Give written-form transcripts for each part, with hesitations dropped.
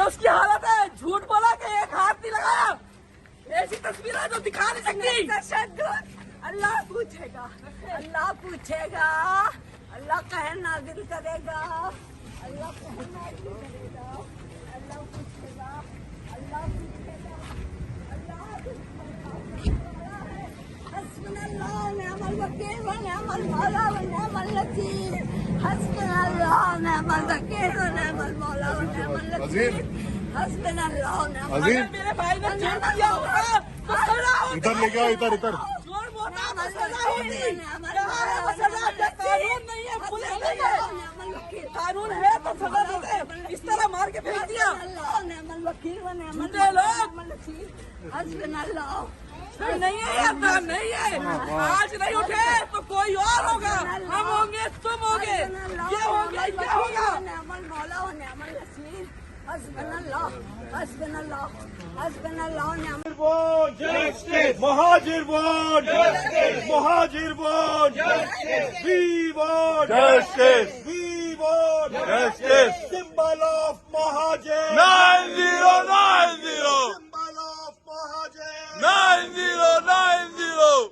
उसकी हालत है। झूठ बोला कि एक हाथ नहीं लगाया। ऐसी तस्वीरें जो दिखा नहीं सकती। अल्लाह पूछेगा, अल्लाह पूछेगा, अल्लाह कहर नाज़िल करेगा, अल्लाह कहर नाज़िल करेगा, अल्लाह पूछेगा, अल्लाह पूछेगा, अल्लाह हस्बुनल्लाह व निअमल वकील व निअमल मौला व निअमल नसीर। हस्बुनल्लाह व निअमल वकील व निअमल मौला व निअमल नसीर। हस्बुनल्लाह व निअमल अगर मेरे भाई ने झूठ किया होगा तो सजा होगी। इधर लेके आओ, इधर इधर। झूठ बोला तो सजा होगी। सजा है, कानून नहीं है, पुलिस नहीं है। कानून है तो सजा देते। इस तरह मार के भेज दिया। झूठे लोग। नहीं है यार, नहीं है। आज नहीं उठे तो कोई और होगा। हम होंगे, तुम होगे, ये होगा, क्या होगा। Justice! Mahajir want justice! Mahajir want justice! We want justice! We want justice! Symbol of Mahajir! 9090! Symbol of Mahajir! 9090!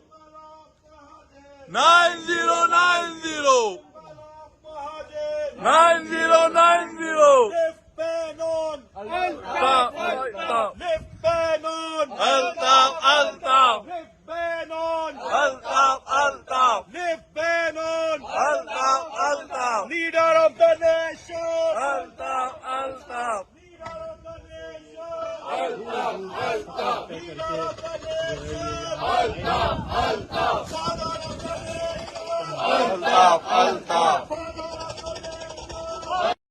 9090! 9090! Lift ban on! Lift ban on! Altaf, altaf, Lift ban on! altaf, altaf, Lift ban on! altaf, altaf, Leader of the nation! altaf, altaf, Leader of the nation! Leader of the nation! Father of the nation! altaf, altaf.